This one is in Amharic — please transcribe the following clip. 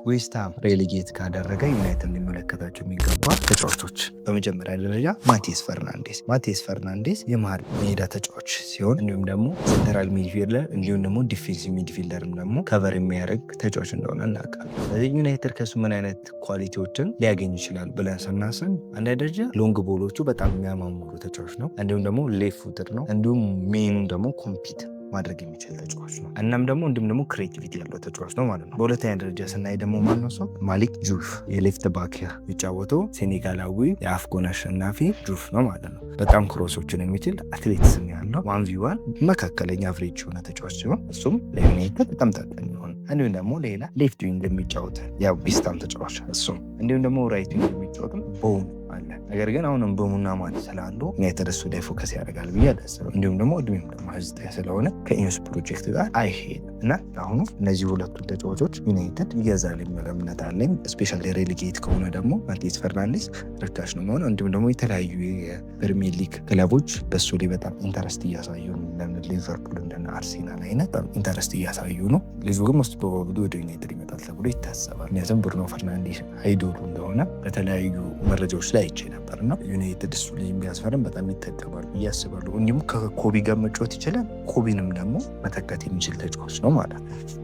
ዌስትሃም ሬሌጌት ካደረገ ዩናይትድ ሊመለከታቸው የሚገባ ተጫዋቾች በመጀመሪያ ደረጃ ማቴስ ፈርናንዴስ የመሃል ሜዳ ተጫዋች ሲሆን እንዲሁም ደግሞ ሴንትራል ሚድፊልደር እንዲሁም ደግሞ ዲፌንሲቭ ሚድፊልደርም ደግሞ ከቨር የሚያደርግ ተጫዋች እንደሆነ እናውቃለን። ስለዚህ ዩናይትድ ከሱ ምን አይነት ኳሊቲዎችን ሊያገኝ ይችላል ብለን ስናስብ አንድ ደረጃ ሎንግ ቦሎቹ በጣም የሚያማምሩ ተጫዋች ነው። እንዲሁም ደግሞ ሌፍት ፉትድ ነው። እንዲሁም ሜኑ ደግሞ ኮምፒት ማድረግ የሚችል ተጫዋች ነው። እናም ደግሞ እንዲሁም ደግሞ ክሬቲቪቲ ያለው ተጫዋች ነው ማለት ነው። በሁለተኛ ደረጃ ስናይ ደግሞ ማነው ሰው ማሊክ ጁፍ የሌፍት ባክ የሚጫወተው ሴኔጋላዊ የአፍኮን አሸናፊ ጁፍ ነው ማለት ነው። በጣም ክሮሶችን የሚችል አትሌቲክስ ያለው 1v1 መካከለኛ አቨሬጅ የሆነ ተጫዋች ሲሆን እሱም ለዩናይትድ በጣም ጠቃሚ ሆነ። እንዲሁም ደግሞ ሌላ ሌፍት ዊንግ የሚጫወት ያው ቢስታም ተጫዋች እሱም እንዲሁም ደግሞ ራይት ዊንግ የሚጫወትም ቦም አለ። ነገር ግን አሁንም ቦሙና ማት ስላሉ ዩናይትድ እሱ ላይ ፎከስ ያደርጋል ብዬ አላስብም። እንዲሁም ደግሞ እድሜም ደግሞ 29 ስለሆነ ከኢንስ ፕሮጀክት ጋር አይሄድም እና አሁኑ እነዚህ ሁለቱ ተጫዋቾች ዩናይትድ ይገዛል የሚል እምነት አለኝ። ስፔሻሊ ሬሌጌት ከሆነ ደግሞ ማቴስ ፈርናንዴስ ርካሽ ነው የሚሆነው። እንዲሁም ደግሞ የተለያዩ የፕሪሚየር ሊግ ክለቦች በሱ ላይ በጣም ኢንተረስት እያሳዩ ነው። ሊቨርፑል እንደና አርሴናል አይነት በጣም ኢንተረስት እያሳዩ ነው። ልጁ ግን ሞስት ፕሮባብሊ ወደ ዩናይትድ ይመጣል ተብሎ ይታሰባል። ምክንያቱም ብሩኖ ፈርናንዴስ አይዶሉ እንደሆነ በተለያዩ መረጃዎች ላይ አይቼ ነበር እና ዩናይትድ እሱ ላይ የሚያስፈርም በጣም ይጠቀማሉ እያስባሉ። እንዲሁም ከኮቢ ጋር መጫወት ይችላል። ኮቢንም ደግሞ መተካት የሚችል ተጫዋች ነው ማለት ነው።